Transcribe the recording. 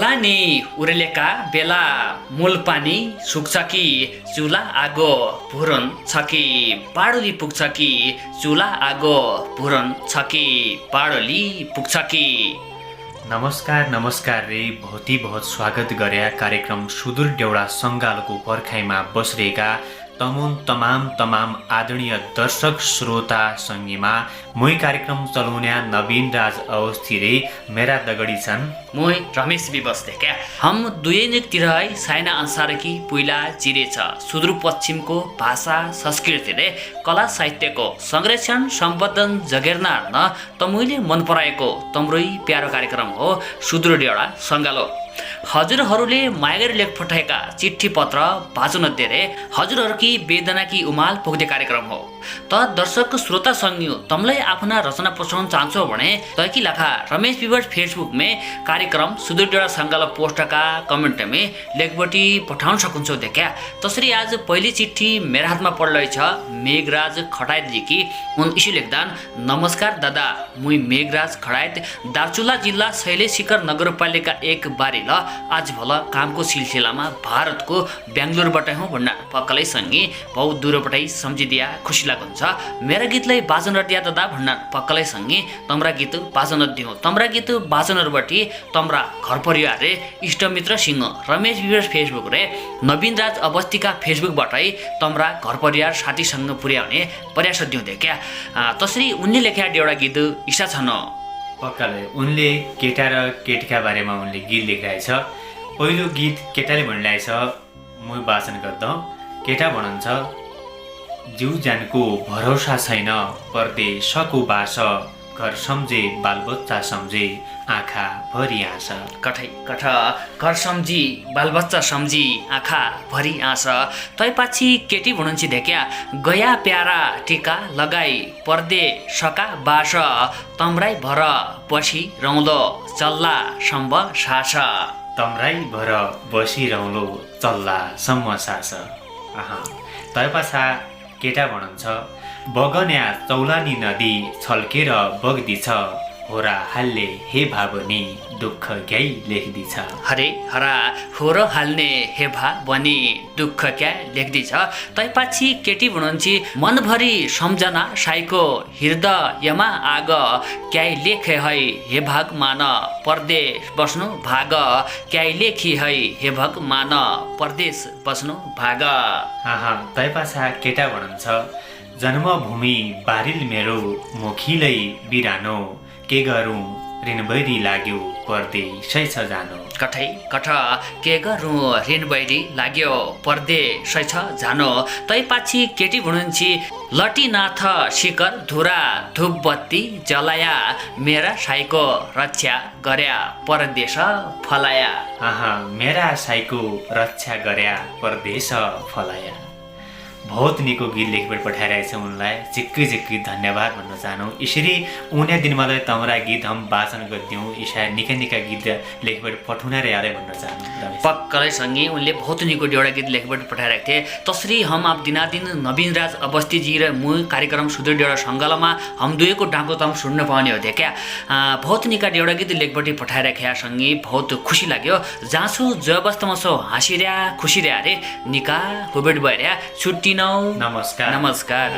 पानी उर्लेका बेला मूल पानी सुक्छ कि चुला आगो भुरन छ कि पाडोली पुग्छ कि चुला आगो भुरन छ कि पाडोली पुग्छ कि। नमस्कार नमस्कार रे बहुत स्वागत गरे कार्यक्रम सुदूर देउडा सङ्गालको पर्खाइमा बसिरहेका तमाम आदरणीय दर्शक श्रोता सङ्गीमा मोही कार्यक्रम चलाउने नवीन राज अवस्थी रे मेरा दगडी छन् मोही रमेश विबस्ते क्या हम दुईतिर है साइना अनुसार कि पुइला चिरेछ सुदूरपश्चिमको भाषा संस्कृति रे कला साहित्यको संरक्षण सम्वर्धन जगेर्ना न तमुइले मन पराएको तम्रै प्यारो कार्यक्रम हो सुदूर देउडा सङ्गालो। हजुरहरूले माया गरी लेख पठाएका चिठी पत्र वाचन धेरै हजुरहरूकी वेदना की उमाल पुग्ने कार्यक्रम हो। त दर्शक श्रोता संज्ञ तमलाई आफ्ना रचना पठाउन चाहन्छौ भने तैकी लाखा रमेश विवर्स फेसबुक में कार्यक्रम सुदूर देउडा सङ्गालो पोस्ट का कमेंट में लेखबटी पठाउन सकुन्छौ देख्या। तसरी आज पहली चिट्ठी मेरा हातमा पढ्दै छ मेघराज खडायत जी की उन इसी लेखदान नमस्कार दादा मुई मेघराज खडायत दार्चुला जिल्ला शैलेश शिखर नगरपालिका एक बारी ल आज भल कामको सिलसिलामा भारतको बेंगलोरबाट हूँ भन्न पक्कलै सँगै बहुत दूरबाटै सम्झिदिया खुसी लाग्छ। मेरा गीतलाई वाचन दिया दादा भन्न पक्कलै सँगै तम्रा गीत वाचन दिउँ तम्रा गीत वाचनहरूबाटी तम्रा घर परिवार रे इष्टमित्र सिंह रमेश विवर्स फेसबुक रे नवीन राज अवस्थीका फेसबुकबाटै तम्रा घर परिवार साथीसँग पुर्याउने प्रयास दिउँदै क्या। तसरी उनले लेखेका एउटा गीत इच्छा छन् पक्काले उनले केटा र केटीका बारेमा उनले गीत लेखिरहेछ। पहिलो गीत केटाले भनिरहेछ म वाचन गर्दा केटा भन्छ जिउ ज्यानको भरोसा छैन परदेशको बास घर सम्झे बालबच्चा सम्झे आँखा भरि आँस। कठ घर सम्झी बालबच्चा सम्झी आँखा भरि आँस। तैपछि केटी भन्नुहुन्छ देख्या गया प्यारा टिका लगाई परदेशका बास तम्राई भर बसी रौलो चल्ला सम्ब सास। तम्राई भर बसी रौलो चल्ला सम्म सास। तैपाछा केटा भन्नुहुन्छ बगन्या चौलानी नदी छल्केर बग्दिछ होरा हाल्ने हे भावनी दुःख क्याइ लेख्दिछ। हरे हरा होर हाल्ने हे भावनी दुःख क्या लेख्दिछ। तैपछि केटी भन्नुहुन्छ मनभरि सम्झना साईको हृदयमा आग क्याइ लेखे है हे भगमान परदेश बस्नु भाग क्याइ लेखी है हे भगमान परदेश बस्नु भाग। तैपाछा केटा भन्नुहुन्छ जन्मभूमि बारिल मेरो मुखिलै बिरानो के गरौँ ऋणबैरी लाग्यो परदेशै छ जानो। कठ के गरौँ ऋणबैरी लाग्यो परदेशै छ जानो। तैपछि केटी भन्नुहुन्छ लटीनाथ शिखर धुरा धुप बत्ती जलाया मेरा साईको रक्षा गर्या परदेश फलाया। मेरा साईको रक्षा गर्या परदेश फलाया। बहुत निको गीत लेखबाट पठाइरहेछ उनलाई झिक्कै धन्यवाद भन्न चाहनु। यसरी उन्या दिनमा तमरा गीत हम वाचन गरिदिउँ ईशा निकै गीत लेखबाट पठाउन रे यारे भन्न चाहनु। पक्कै सँगै उनले बहुत निको एउटा गीत लेखबाट पठाइरहेको थिए। तसरी हम आप दिनादिन नवीन राज अवस्थी जी र म कार्यक्रम सुदूर देउडा सङ्गालोमा हम दुईको डाँको तम सुन्न पाउने हो क्या। बहुत निका एउटा गीत लेखबाट पठाइराख्या सँगै बहुत खुसी लाग्यो। जाँसु जो अवस्थामा छौ हाँसिर्या खुसी रे अरे निका कोभिड भइरया छुट्टी नमस्कार।